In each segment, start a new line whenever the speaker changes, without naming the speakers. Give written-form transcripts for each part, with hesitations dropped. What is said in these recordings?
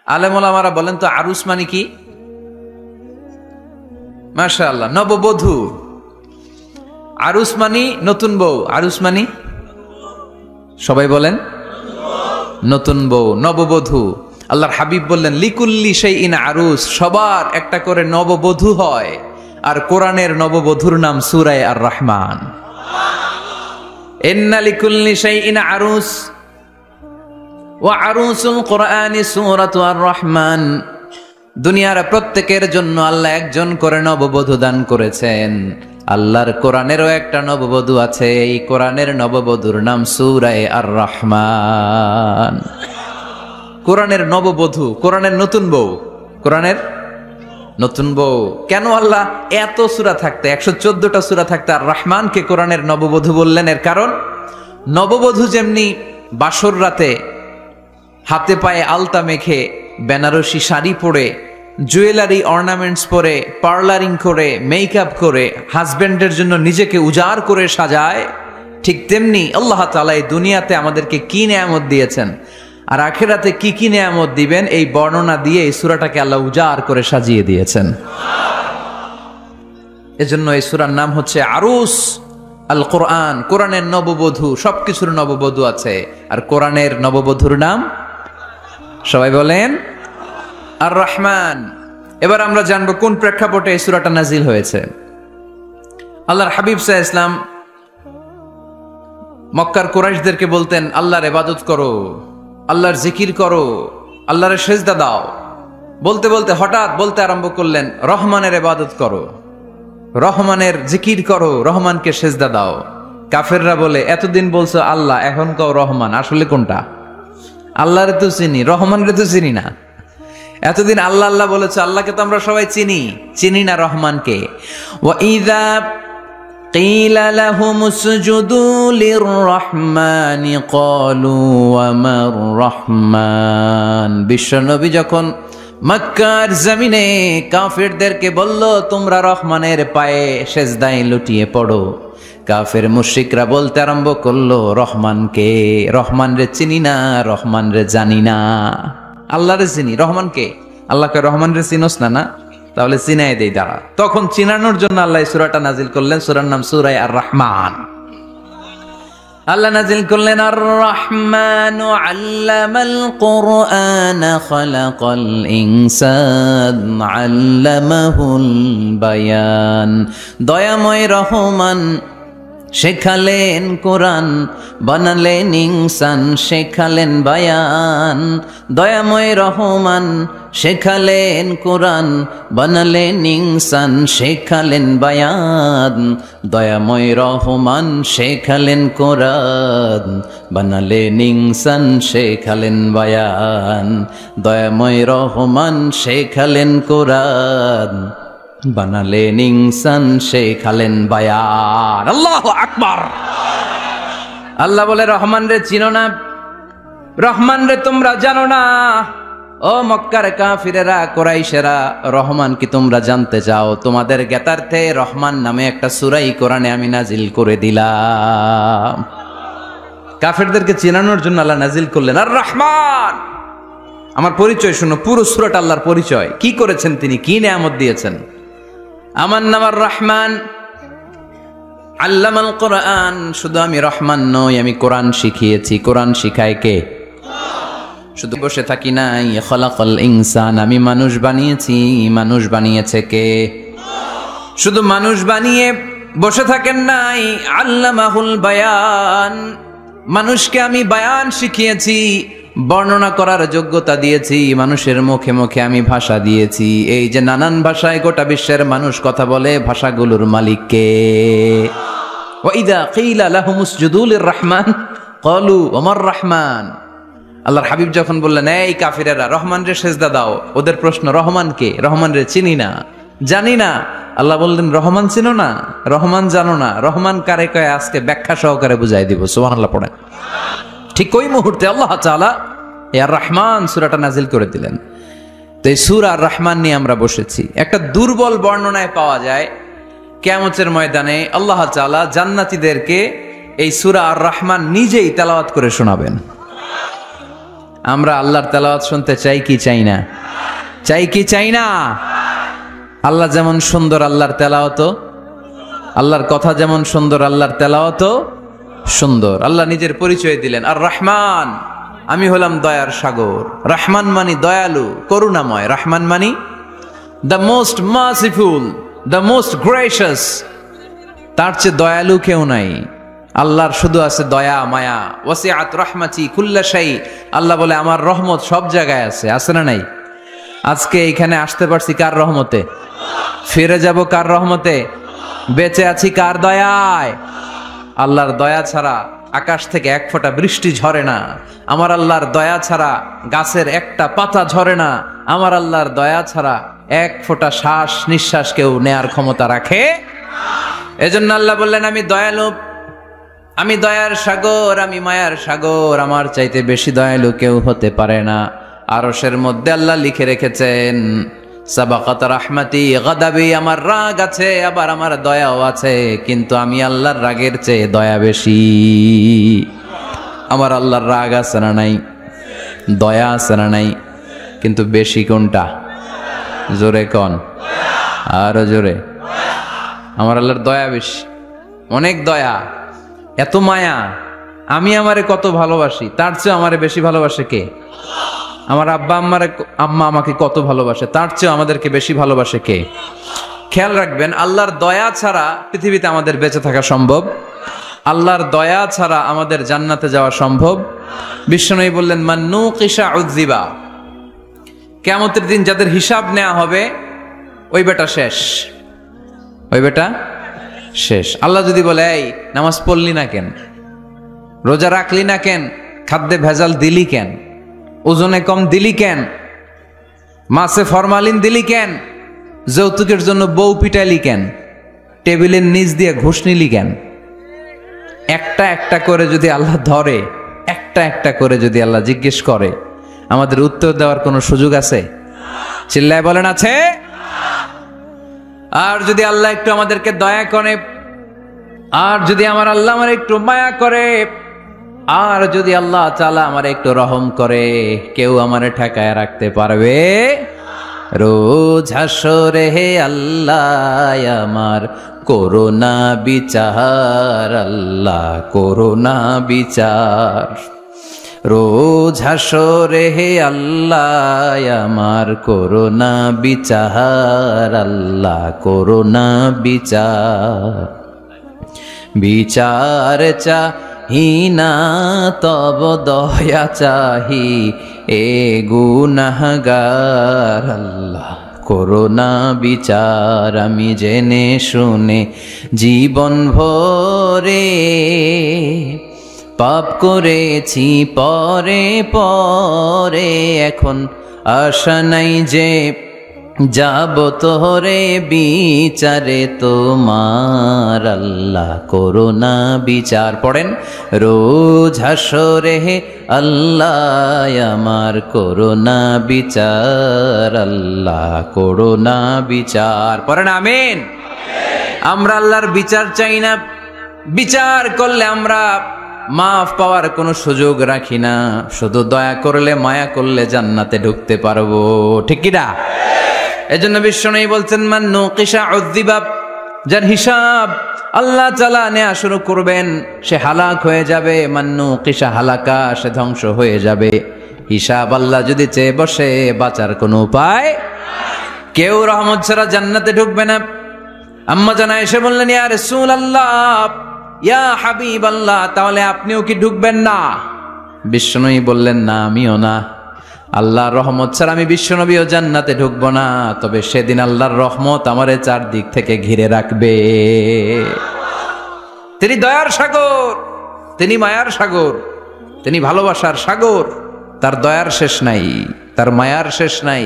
আলেম ওলামারা বলেন তো আরুস মানে কি? মাশাআল্লাহ, নববধূ। আরুস মানি নতুন বউ, আরুস মানি সবাই বলেন নতুন বউ, নববধূ। আল্লাহর হাবিব বললেন লিকুল্লি শাইইন আরুস, সবার একটা করে নববধূ হয়। আর কোরআনের নববধূর নাম সূরা আর রহমান। ইন্না লিকুল্লি শাইইন আরুস ওয়া আরুসুল কোরআনি সূরাতু আর রহমান। দুনিয়ার প্রত্যেকের জন্য আল্লাহ একজন করে নববধূ দান করেছেন। আল্লাহর কোরআনেরও একটা নববধূ আছে, এই কোরআনের নববধূর নাম সূরা আর রহমান। কোরআনের নববধূ, কোরআনের নতুন বউ, কোরআনের নতুন বউ। কেন আল্লাহ এত সূরা থাকতে, 114টা সূরা থাকতে আর রহমানকে কোরআনের নববধূ বললেন? এর কারণ নববধূ যেমনি বাসর রাতে হাতে পায়ে আলতা মেখে, বেনারসি শাড়ি পরে, জুয়েলারি অর্নামেন্টস পরে, পার্লারিং করে, মেকআপ করে হাজবেন্ডের জন্য নিজেকে উজাড় করে সাজায়, ঠিক তেমনি আল্লাহ তাআলা এই দুনিয়াতে আমাদেরকে কি নেয়ামত দিয়েছেন আর আখিরাতে কি কি নেয়ামত দিবেন, এই বর্ণনা দিয়ে এই সূরাটাকে আল্লাহ উজাড় করে সাজিয়ে দিয়েছেন। এজন্য এই সূরার নাম হচ্ছে আরুস আল কোরআন, কোরআনের নববধূ। সবকিছুর নববধূ আছে, আর কোরআনের নববধূর নাম সবাই বলেন আর রহমান। এবার আমরা জানবো কোন প্রেক্ষাপটে এই সূরাটা নাজিল হয়েছে। আল্লাহর হাবিব সাল্লাল্লাহু আলাইহি ওয়াসাল্লাম মক্কার কুরাইশদেরকে বলতেন আল্লাহর ইবাদত করো, আল্লাহর জিকির করো, আল্লাহর সেজদা দাও। বলতে বলতে হঠাৎ বলতে আরম্ভ করলেন রহমানের ইবাদত করো, রহমানের জিকির করো, রহমানকে সেজদা দাও। কাফেররা বলে এতদিন বলছো আল্লাহ, এখন কও রহমান, আসলে কোনটা? আল্লাহরে তো চিনি, রহমানরে তো চিনি না। এতদিন আল্লাহ আল্লাহ বলেছে, আল্লাহকে তো আমরা সবাই চিনি, চিনি না রহমানকে। ওয়া ইযা قيل لهم اسجدوا للرحمن قالوا وما الرحمن। বিশ্বনবী যখন মক্কার জমিনে কাফেরদেরকে বলল তোমরা রহমানের পায়ে সেজদায় লুটিয়ে পড়ো, কাফের মুশরিকরা বলতে আরম্ভ করলো রহমানকে, রহমান রে চিনি না, রহমান রে জানি না। আল্লাহ রে চিনি, রহমানকে? আল্লাহকে রহমান রে চিনোস না? না, তাহলে চিনাই দেই দাঁড়া। তখন চিনানোর জন্য আল্লাহ সূরাটা নাজিল করলেন, সূরার নাম সূরা আর রহমান। আল্লাহ নাজিল করলেন আর রহমান আল্লামাল কুরআন খালাকাল ইনসান আল্লামাহুল বায়ান। দয়াময় রহমান শেখালেন কোরআন, বানালেন ইনসান, শেখালেন বায়ান। দয়াময় রহমান শেখালেন কোরআন, বানালেন ইনসান, শেখালেন বায়ান। দয়াময় রহমান শেখালেন কোরআন, বানালেন ইনসান, শেখালেন বায়ান। দয়াময় রহমান শেখালেন কোরআন, বানালেন ইনসান, শেখালেন বায়ান। আল্লাহু আকবার। আল্লাহ বলে রহমান রে চিনো না, রহমান রে তোমরা জানো না। ও মক্কার কাফিরেরা, কুরাইশেরা, রহমান কি তোমরা জানতে চাও? তোমাদের জ্ঞাতার্থে রহমান নামে একটা সূরাই কোরআনে আমি নাজিল করে দিলাম। কাফেরদেরকে চেনানোর জন্য আল্লাহ নাজিল করলেন আর রহমান। আমার পরিচয় শুনো, পুরো সূরাটা আল্লাহর পরিচয়, কি করেছেন তিনি, কি নেয়ামত দিয়েছেন। আমার নাম আর রহমান, আল্লামাল কোরআন। শুধু আমি রহমান নই, আমি কোরআন শিখিয়েছি। কোরআন শিখায় কে? শুধু বসে থাকি নাই। খলাকাল ইনসান, আমি মানুষ বানিয়েছি। মানুষ বানিয়েছে কে? শুধু মানুষ বানিয়ে বসে থাকেন নাই, আল্লামাহুল বায়ান। মানুষকে আমি বায়ান শিখিয়েছি, বর্ণনা করার যোগ্যতা দিয়েছি। মানুষের মুখে মুখে আমি ভাষা দিয়েছি। এই যে নানান ভাষায় গোটা বিশ্বের মানুষ কথা বলে, ভাষাগুলোর মালিক কে? ওয়া ইযা কিলা লাহুম উসজুদু লিররহমান ক্বালু ওমার রহমান। আল্লাহর হাবিব যখন বললেন এই কাফিরেরা রহমান রে সেজদা দাও, ওদের প্রশ্ন রহমান কে? রহমান রে চিনি না, জানি না। আল্লাহ বললেন রহমান চিনো না, রহমান জানো না, রহমান কারে কয় আজকে ব্যাখ্যা সহকারে বুঝাই দিব। সুবহানাল্লাহ পড়েন। ঠিক ওই মুহূর্তে আল্লাহ তাআলা আর রহমান সূরাটা নাজিল করে দিলেন। তো এই সূরা আর রহমান নিয়ে আমরা বসেছি। একটা দুর্বল বর্ণনায় পাওয়া যায় কিয়ামতের ময়দানে আল্লাহ তাআলা জান্নাতীদেরকে এই সূরা আর রহমান নিজেই তেলাওয়াত করে শোনাবেন। আমরা আল্লাহর তেলাওয়াত শুনতে চাই কি চাই না? চাই কি চাই না? আল্লাহ যেমন সুন্দর আল্লাহর তেলাওয়াত, আল্লাহর কথা যেমন সুন্দর আল্লাহর তেলাওয়াত সুন্দর। আল্লাহ নিজের পরিচয় দিলেন, আর রহমান, আমি হলাম দয়ার সাগর। রহমান মানি দয়ালু, করুণাময়। রহমান মানি the most merciful, the most gracious. তার চেয়ে দয়ালু কেউ নাই। আল্লাহর শুধু আছে দয়া মায়া। ওয়াসিআত রাহমাতি কুল্লা শাই। আল্লাহ বলে আমার রহমত সব জায়গায় আছে। আছে না নাই? আজকে এখানে আসতে পারছি কার রহমতে? ফিরে যাব কার রহমতে? বেঁচে আছি কার দয়ায়? আল্লাহর দয়া ছাড়া আকাশ থেকে এক ফোঁটা বৃষ্টি ঝরে না। আমার আল্লাহর দয়া ছাড়া গাছের একটা পাতা ঝরে না। আমার আল্লাহর দয়া ছাড়া এক ফোঁটা শ্বাস নিঃশ্বাস কেউ নেয়ার ক্ষমতা রাখে। এজন্য আল্লাহ বললেন, আমি দয়ালু, আমি দয়ার সাগর, আমি মায়ার সাগর। আমার চাইতে বেশি দয়ালু কেউ হতে পারে না। আরশের মধ্যে আল্লাহ লিখে রেখেছেন, সাবাকাত রাহমাতি গাদাবি। আমার রাগ আছে, আবার আমার দয়াও আছে, কিন্তু আমি আল্লাহর রাগের চেয়ে দয়া বেশি। আমার আল্লাহর রাগ আছে না নাই? দয়া আছে না নাই? কিন্তু বেশি কোনটা? জোরে কন, আরো জোরে। আমার আল্লাহর দয়া বেশি, অনেক দয়া, এত মায়া। আমি আমারে কত ভালোবাসি, তার চেয়ে আমারে বেশি ভালোবাসে কে? আমার আম্মা আমাকে কত ভালোবাসে, তার চেয়ে আমাদেরকে বেশি ভালোবাসে কে? খেয়াল রাখবেন, আল্লাহর দয়া ছাড়া পৃথিবীতে আমাদের বেঁচে থাকা সম্ভব। আল্লাহর দয়া ছাড়া আমাদের জান্নাতে যাওয়া সম্ভব। বিশ্বনবী বললেন, মান নুকিশা উযযিবা। কিয়ামতের দিন যাদের হিসাব নেওয়া হবে, ওই বেটা শেষ, ওই বেটা শেষ। আল্লাহ যদি বলে, এই নামাজ পড়লি না কেন, রোজা রাখলি না কেন, খাদ্যে ভেজাল দিলি কেন, ওজনে কম দিলি কেন, মাছে ফরমালিন দিলি কেন, যৌতুকের জন্য বউ পিটাইলি কেন, টেবিলের নিচ দিয়ে ঘুষ নিলি কেন, একটা একটা করে যদি আল্লাহ ধরে, একটা একটা করে যদি আল্লাহ জিজ্ঞেস করে, আমাদের উত্তর দেওয়ার কোনো সুযোগ আছে? চিল্লায় বলেন, আছে? আর যদি আল্লাহ একটু আমাদেরকে দয়া করে, আর যদি আমার আল্লাহ আমার একটু মায়া করে, আর যদি আল্লাহ তাআলা আমার একটু রহম করে, কেউ আমারে ঠেকায় রাখতে পারবে? রোজ হাসরে হে আল্লাহ আমার করোনা বিচার, আল্লাহ করোনা বিচার। রোজ হাসরে হে আল্লাহ আমার করোনা বিচার, আল্লাহ করোনা বিচার। বিচার চাহি না তব দয়া চাহি, এ গুনাহগার, আল্লাহ করোনা বিচার। আমি জেনে শুনে জীবন ভরে পাপ করেছি পরে পরে, এখন আশা নাই যে যাব তোরে বিচারে তোমার, আল্লাহ করোনা বিচার। পড়েন, রোজ হাসরে হে আল্লাহ আমার করোনা বিচার, আল্লাহ করোনা বিচার। পড়েন আমিন। আমরা আল্লাহর বিচার চাই না। বিচার করলে আমরা মাফ পাওয়ার কোনো সুযোগ রাখি না। শুধু দয়া করলে, মায়া করলে জান্নাতে ঢুকতে পারবো। ঠিক কি না? এজন্য বিশ্বনবী বলছেন, মান নুকিশা উযযিবা। যার হিসাব আল্লাহ তাআলা নেওয়া শুরু করবেন, সে হালাক হয়ে যাবে। মান নুকিশা হালাকা, সে ধ্বংস হয়ে যাবে। হিসাব আল্লাহ যদি চেয়ে বসে, বাঁচার কোনো উপায়? কেউ রহমত ছাড়া জান্নাতে ঢুকবে না। আম্মা জানা এসে বললেন, ইয়া রাসূলুল্লাহ, ইয়া হাবিবাল্লাহ, তাহলে আপনিও কি ঢুকবেন না? বিশ্বনবী বললেন, না, আমিও না। আল্লাহর রহমত ছাড়া আমি বিশ্বনবীও জান্নাতে ঢুকবো না। তবে সেদিন আল্লাহর রহমত আমারে চারদিক থেকে ঘিরে রাখবে। তিনি দয়ার সাগর, তিনি মায়ার সাগর, তিনি ভালোবাসার সাগর। তার দয়ার শেষ নাই, তার মায়ার শেষ নাই।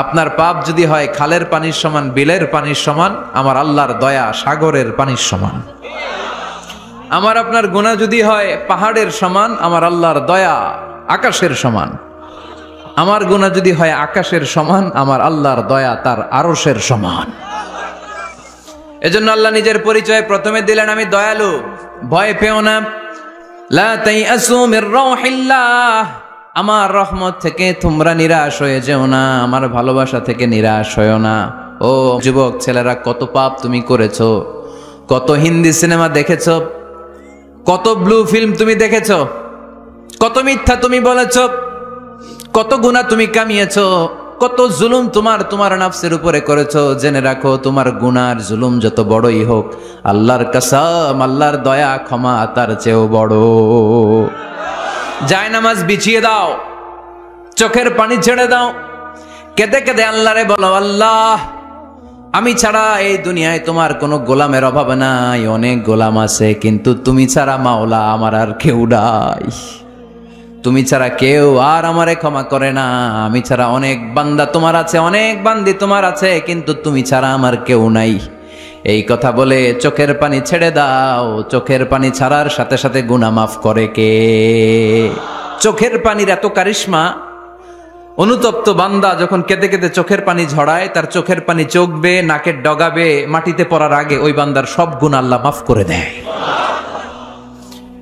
আপনার পাপ যদি হয় খালের পানির সমান, বিলের পানির সমান, আমার আল্লাহর দয়া সাগরের পানির সমান। আমার আপনার গুনাহ যদি হয় পাহাড়ের সমান, আমার আল্লাহর দয়া আকাশের সমান। আমার গুনাহ যদি হয় আকাশের সমান, আমার আল্লাহর দয়া তার আরশের সমান। এজন্য আল্লাহ নিজের পরিচয় প্রথমে দিলেন, আমি দয়ালু, ভয় পেও না। লা তাইআসু মির রাউহিল্লাহ, আমার রহমত থেকে তোমরা নিরাশ হয়ে যেও না, আমার ভালোবাসা থেকে নিরাশ হয়েও না। ও যুবক ছেলেরা, কত পাপ তুমি করেছো, কত হিন্দি সিনেমা দেখেছো, কত ব্লু ফিল্ম তুমি দেখেছো, কত মিথ্যা তুমি বলেছো, কত গুনাহ তুমি কামিয়েছো, কত জুলুম তোমার নাফসের উপরে করেছো। জেনে রাখো, তোমার গুনার জুলুম যত বড়ই হোক, আল্লাহর কসম, আল্লাহর দয়া ক্ষমা তার চেয়েও বড়। জায়নামাজ বিছিয়ে দাও, চোখের পানি ছেড়ে দাও, কেঁদে কেঁদে আল্লাহরে বলো, আল্লাহ আমি ছাড়া এই দুনিয়ায় তোমার কোনো গোলামের অভাব নাই, অনেক গোলাম আছে, কিন্তু তুমি ছাড়া মাওলা আমার আর কেউ নাই। তুমি ছাড়া কেউ আর আমারে ক্ষমা করে না। আমি ছাড়া অনেক বান্দা তোমার আছে, অনেক বান্দি তোমার আছে, কিন্তু তুমি ছাড়া আমার কেউ নাই। এই কথা বলে চোখের পানি ছেড়ে দাও। চোখের পানি ছাড়ার সাথে সাথে গুনাহ মাফ করে কে? চোখের পানির এত কারিশমা, অনুতপ্ত বান্দা যখন কেঁদে কেঁদে চোখের পানি ঝরায়, তার চোখের পানি চোখ বেয়ে নাকের ডগাবে মাটিতে পড়ার আগে ওই বান্দার সব গুনাহ আল্লাহ মাফ করে দেয়।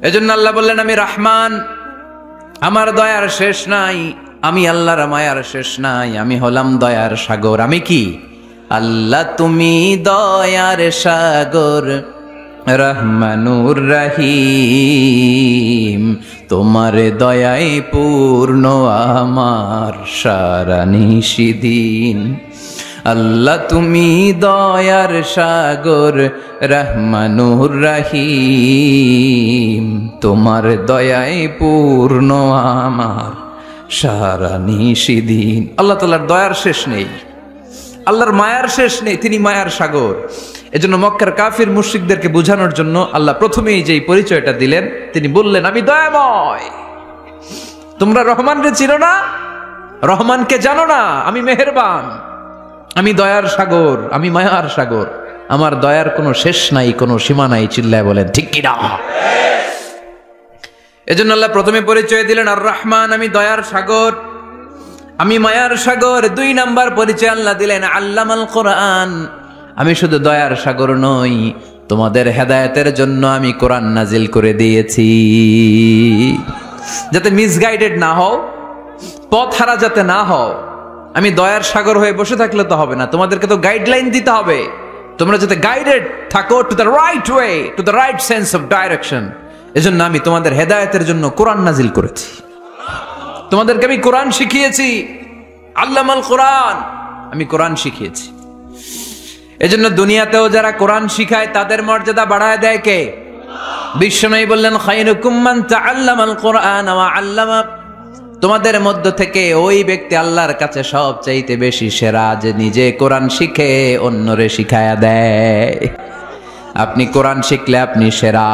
এজন্য আল্লাহ বললেন, আমি রহমান, আমার দয়ার শেষ নাই, আমি আল্লাহর মায়ার শেষ নাই, আমি হলাম দয়ার সাগর। আমি কি? আল্লাহ তুমি দয়ার সাগর, রহমানুর রহিম, তোমার দয়ায় পূর্ণ আমার সারা নিশিদিন। আল্লাহ তুমি দয়ার সাগর, রহমানুর রহিম, তোমার দয়ায় পূর্ণ আমার সারা নিশিদিন। আল্লাহ তাআলার দয়ার শেষ নেই, আল্লাহর মায়ার শেষ নেই, তিনি মায়ার সাগর। এজন্য মক্কার কাফির মুশরিকদেরকে বোঝানোর জন্য আল্লাহ প্রথমেই যেই পরিচয়টা দিলেন, তিনি বললেন, আমি দয়াময়। তোমরা রহমানকে চিনো না, রহমানকে জানো না, আমি মেহেরবান, আমি দয়ার সাগর, আমি মায়ার সাগর, আমার দয়ার কোনো শেষ নাই, কোনো সীমা নাই। চিল্লায় বলেন ঠিক কি না? এজন্য আল্লাহ প্রথমে পরিচয় দিলেন আর রহমান, আমি দয়ার সাগর, আমি মায়ার সাগর। 2 নাম্বার পরিচয় আল্লাহ দিলেন আল্লামাল কোরআন, আমি শুধু দয়ার সাগর নই, তোমাদের হেদায়েতের জন্য আমি কোরআন নাজিল করে দিয়েছি, যাতে মিসগাইডেড না হও, পথ হারা যাতে না হও। আমি দয়ার সাগর হয়ে বসে থাকলে তো হবে না, তোমাদেরকে তো গাইডলাইন দিতে হবে, তোমরা যাতে গাইডেড থাকো to the right way, to the right sense of direction. এজন্য আমি তোমাদের হেদায়েতের জন্য কোরআন নাজিল করেছি, তোমাদেরকে আমি কোরআন শিখিয়েছি। আল্লামাল কোরআন, আমি কোরআন শিখিয়েছি। এজন্য দুনিয়াতেও যারা কোরআন শিখায় তাদের মর্যাদা বাড়ায় দেয় কে? বিশ্বনবী বললেন, খায়রুকুম মান তাআল্লামাল কোরআন ওয়া আল্লামা, তোমাদের মধ্য থেকে ওই ব্যক্তি আল্লাহর কাছে সবচাইতে বেশি সেরা, যে নিজে কোরআন শিখে অন্যরে শিখায়া দেয়। আপনি কোরআন শিখলে আপনি সেরা,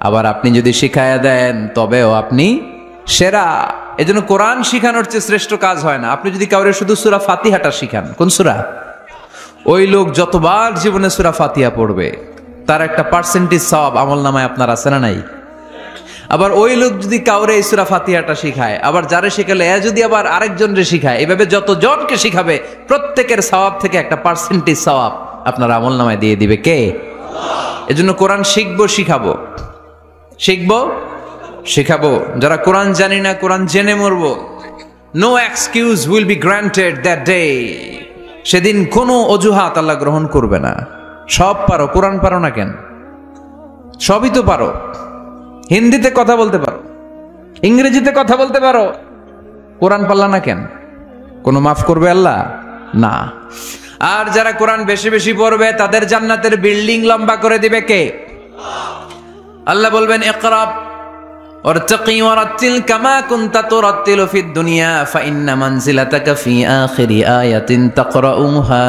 আবার আপনি যদি শিখায়া দেন তবেও আপনি সেরা। এজন্য কোরআন শিখানোর চেয়ে শ্রেষ্ঠ কাজ হয় না। আপনি যদি কাউরে শুধু সূরা ফাতিহাটা শিখান, কোন সূরা, ওই লোক যতবার জীবনে সূরা ফাতিহা পড়বে তার একটা পার্সেন্টেজ সওয়াব আমলনামায় আপনার আছে না নাই? আবার ওই লোক যদি কাউরে এই সূরা ফাতিহাটা শিখায়, আবার যারে শিখালে এ যদি আবার আরেকজনরে শিখায়, এভাবে যতজনকে শিখাবে প্রত্যেকের সওয়াব থেকে একটা পার্সেন্টেজ সওয়াব আপনার আমলনামায় দিয়ে দিবে কে? এজন্য কোরআন শিখবো, শিখাবো, শিখবো, শিখাবো। যারা কোরআন জানি না, কোরআন জেনে মরবো। No excuse will be granted that day. সেদিন কোনো অজুহাত আল্লাহ গ্রহণ করবে না। সব পারো, কোরআন পারো না কেন? সবই তো পারো। হিন্দিতে কথা বলতে পারো, ইংরেজিতে কথা বলতে পারো, কোরআন পারলা না কেন? কোনো মাফ করবে আল্লাহ? না। আর যারা কোরআন বেশি বেশি পড়বে তাদের জান্নাতের বিল্ডিং লম্বা করে দিবে কে? আল্লাহ বলবেন, ইকরা ওয়ারতাকি ওয়ারাতিল কামা কুনতা তুরাতিলু ফিদ দুনিয়া ফাইন্না মানজিলাতাকা ফি আখিরি আয়াতিন তাকরাউহা।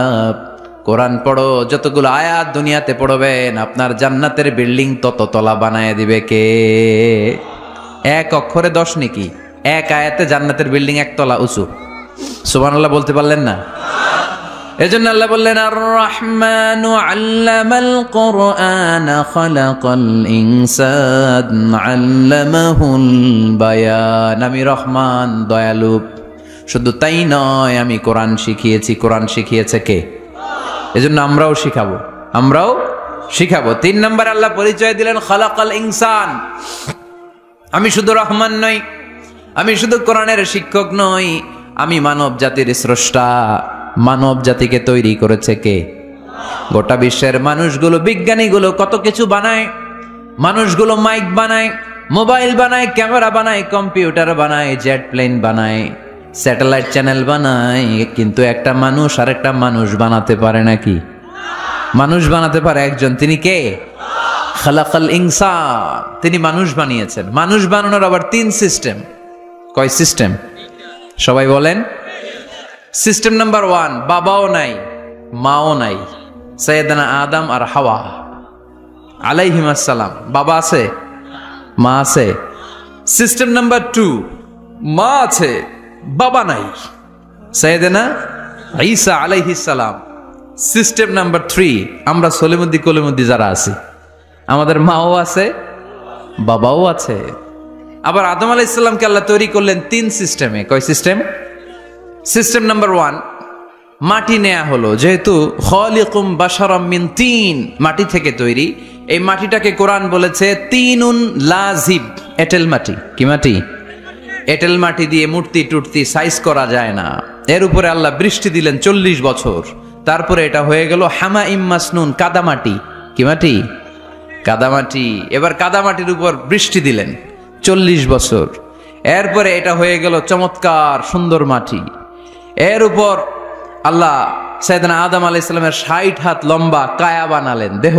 কোরআন পড়ো, যতগুলো আয়াত দুনিয়াতে পড়বেন আপনার জান্নাতের বিল্ডিং তত তলা বানায় দিবে কে? এক অক্ষরে 10 নেকি, এক আয়াতে জান্নাতের বিল্ডিং 1 তলা উঁচু। সুবহানাল্লাহ বলতে পারলেন না? এজন্য আল্লাহ বললেন, আর রহমানু আল্লামাল কোরআন খালাকাল ইনসান আল্লামাহুল বায়ান। আমি রহমান, দয়ালু। শুধু তাই নয়, আমি কোরআন শিখিয়েছি। কোরআন শিখিয়েছে কে? এজন্য আমরাও শিখাবো, আমরাও শিখাবো। 3 নম্বর আল্লাহ পরিচয় দিলেন খালাকাল ইনসান। আমি শুধু রহমান নই, আমি শুধু কোরআনের শিক্ষক নই, আমি মানব জাতির স্রষ্টা। মানব জাতিকে তৈরি করেছে কে? গোটা বিশ্বের মানুষগুলো, বিজ্ঞানীগুলো কত কিছু বানায়। মানুষগুলো মাইক বানায়, মোবাইল বানায়, ক্যামেরা বানায়, কম্পিউটার বানায়, জেট প্লেন বানায়, স্যাটেলাইট চ্যানেল বানায়, কিন্তু একটা মানুষ আর একটা মানুষ বানাতে পারে নাকি? মানুষ বানাতে পারে একজন, তিনি কে? খালাকাল ইনসান, তিনি মানুষ বানিয়েছেন। মানুষ বানানোর আবার 3 সিস্টেম। কয় সিস্টেম? সবাই বলেন। সিস্টেম নাম্বার 1, বাবাও নাই মাও নাই, সাইয়েদানা আদম আর হাওয়া আলাইহিমাস সালাম। বাবা আছে, মা আছে। সিস্টেম নাম্বার 2, মা আছে বাবা নাই, সাইয়েদানা ঈসা আলাইহিস সালাম। সিস্টেম নাম্বার 3, আমরা সলিমুদ্দি কলিমুদ্দি যারা আছি, আমাদের মাও আছে বাবাও আছে। আবার আদম আলাইহিস সালামকে আল্লাহ তৈরি করলেন 3 সিস্টেমে। কয় সিস্টেম? সিস্টেম নাম্বার 1, মাটি নেয়া হলো, যেহেতু খালিকুম বাশারাম মিন তিন, মাটি থেকে তৈরি। এই মাটিটাকে কোরআন বলেছে তিনুন লাজিব, এঁটেল মাটি। কি মাটি? এঁটেল মাটি দিয়ে মূর্তি টুর্তি সাইজ করা যায় না। এর উপরে আল্লাহ বৃষ্টি দিলেন 40 বছর, তারপরে এটা হয়ে গেল হামাইম মাসনুন, কাদামাটি। কি মাটি? কাদামাটি। এবার কাদামাটির উপর বৃষ্টি দিলেন 40 বছর, এরপরে এটা হয়ে গেল চমৎকার সুন্দর মাটি। এর উপর আল্লাহ সাইয়েদনা আদম আলাইহিস সালামের 60 হাত লম্বা কায়া বানালেন, দেহ।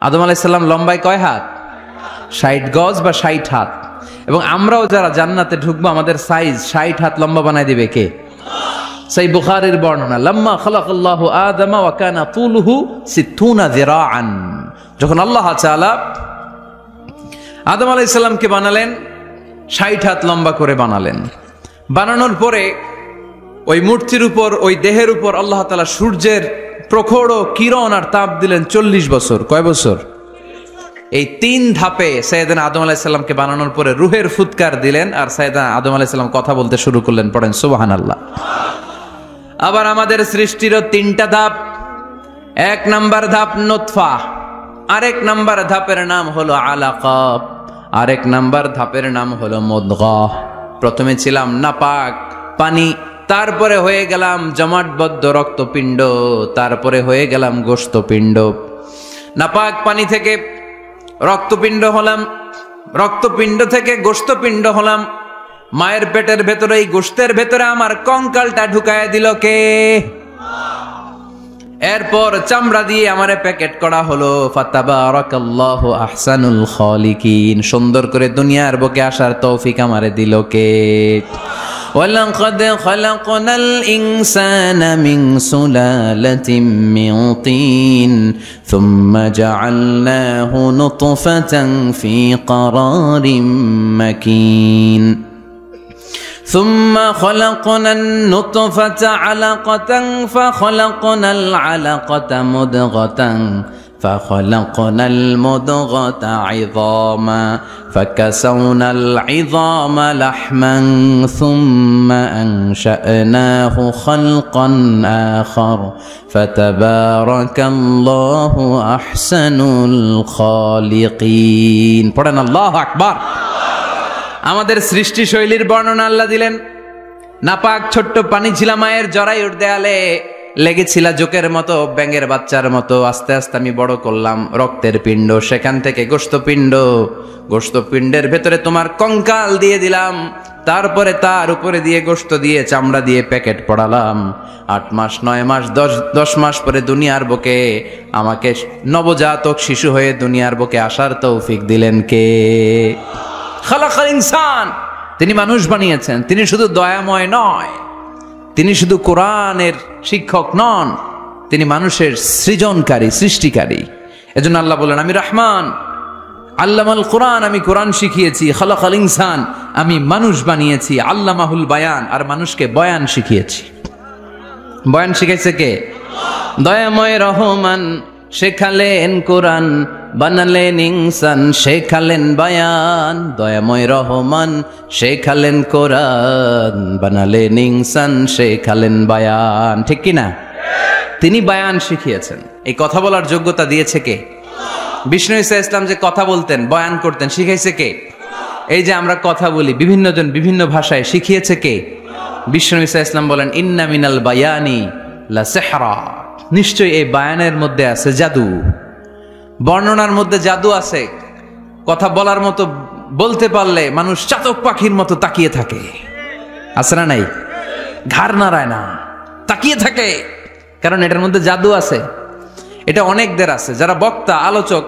আদম আলাইহিস সালাম লম্বায় কয় হাত? 60 গজ বা 60 হাত। এবং আমরাও যারা জান্নাতে ঢুকবো, আমাদের সাইজ 60 হাত লম্বা বানাই দিবে কে? সেই বুখারীর বর্ণনা, লাম্মা খালাকাল্লাহু আদম ওয়া কানা তুলুহু 60 যিরাআন। যখন আল্লাহ তাআলা আদম আলাইহিস সালামকে বানালেন, 60 হাত লম্বা করে বানালেন। বানানোর পরে ওই মূর্তির উপর, ওই দেহের উপর আল্লাহ তাআলা সূর্যের প্রখর কিরণ আর তাপ দিলেন 40 বছর। কয় বছর? এই 3 ধাপে সাইয়েদনা আদম আলাইহিস সালামকে বানানোর পরে রূহের ফুৎকার দিলেন, আর সাইয়েদনা আদম আলাইহিস সালাম কথা বলতে শুরু করলেন। পড়েন সুবহানাল্লাহ। আবার আমাদের সৃষ্টিরও 3টা ধাপ। 1 নাম্বার ধাপ নুতফা, আরেক নাম্বার ধাপের নাম হলো আলাকা, আরেক নাম্বার ধাপের নাম হলো মুদগাহ। প্রথমে ছিলাম নাপাক পানি, তারপরে হয়ে গেলাম জমাটবদ্ধ রক্তপিণ্ড, তারপরে হয়ে গেলাম গোশতপিণ্ড। নাপাক পানি থেকে রক্তপিণ্ড হলাম, রক্তপিণ্ড থেকে গোশতপিণ্ড হলাম। মায়ের পেটের ভেতরে, এই গোশতের ভেতরে আমার কঙ্কালটা ঢুকায় দিল কে? এরপর চামড়া দিয়ে আমারে প্যাকেট করা হলো। ফাতাবারাকাল্লাহু আহসানুল খালিকিন। সুন্দর করে দুনিয়ার বুকে আসার তৌফিক আমারে দিল কে? ওয়ালাকাদ খালাকনাল ইনসানা মিন সুলালাতিন মিন তিন সুম্মা জাআলনাহু নুতফাতান ফি ক্বারারিন মাকিন ثم خلقنا النطفة علقة فخلقنا العلقة مضغة فخلقنا المضغة عظاما فكسونا العظام لحما ثم أنشأناه خلقا آخر فتبارك الله أحسن الخالقين. পড়েন আল্লাহু আকবার। আমাদের সৃষ্টি শৈলীর বর্ণনা আল্লাহ দিলেন। নাপাক ছোট্ট পানি ছিল মায়ের জরায়ুর দেয়ালে, লেগেছিল জোকের মতো, ব্যাঙের বাচ্চার মতো। আস্তে আস্তে আমি বড় করলাম রক্তের পিণ্ড, সেখান থেকে গোশতপিণ্ড, গোশতপিণ্ডের ভেতরে তোমার কঙ্কাল দিয়ে দিলাম, তারপরে তার উপরে দিয়ে গোশত দিয়ে চামড়া দিয়ে প্যাকেট পড়ালাম। 8 মাস 9 মাস 10 মাস পরে দুনিয়ার বুকে আমাকে নবজাতক শিশু হয়ে দুনিয়ার বুকে আসার তৌফিক দিলেন কে? খালাকাল ইনসান। তিনি মানুষ বানিয়েছেন। তিনি শুধু দয়াময় নয়, তিনি শুধু কোরআনের শিক্ষক নন, তিনি মানুষের সৃজনকারী, সৃষ্টিকারী। এজন্য আল্লাহ বলেন, আমি রহমান, আল্লামাল কোরআন, আমি কোরআন শিখিয়েছি। খালাকাল ইনসান, আমি মানুষ বানিয়েছি। আল্লামাহুল বায়ান, আর মানুষকে বয়ান শিখিয়েছি। বয়ান শিখাইছে কে? দয়াময় রহমান শেখালেন কোরআন, বানালেন ইনসান, শেখালেন বায়ান। দয়াময় রহমান শেখালেন কোরআন, বানালেন ইনসান, শেখালেন বায়ান। ঠিক কি না? তিনি বায়ান শিখিয়েছেন। এই কথা বলার যোগ্যতা দিয়েছে কে? বিষ্ণু ঈসা ইসলাম যে কথা বলতেন, বয়ান করতেন, শিখাইছে কে? এই যে আমরা কথা বলি, বিভিন্ন জন বিভিন্ন ভাষায় শিখিয়েছে কে? বিশ্বনবী সাল্লাল্লাহু আলাইহি ওয়াসাল্লাম বলেন, ইন্না মিনাল বায়ানি লা সিহরা, নিশ্চয়ই এই বায়ানের মধ্যে আছে জাদু, বর্ণনার মধ্যে জাদু আছে। কথা বলার মতো, বলতে পারলে মানুষ চাতক পাখির মতো তাকিয়ে থাকে, আছে না নাই? ঘাড় নাড়ায় না, তাকিয়ে থাকে, কারণ এটার মধ্যে জাদু আছে। এটা অনেকদের আছে, যারা বক্তা আলোচক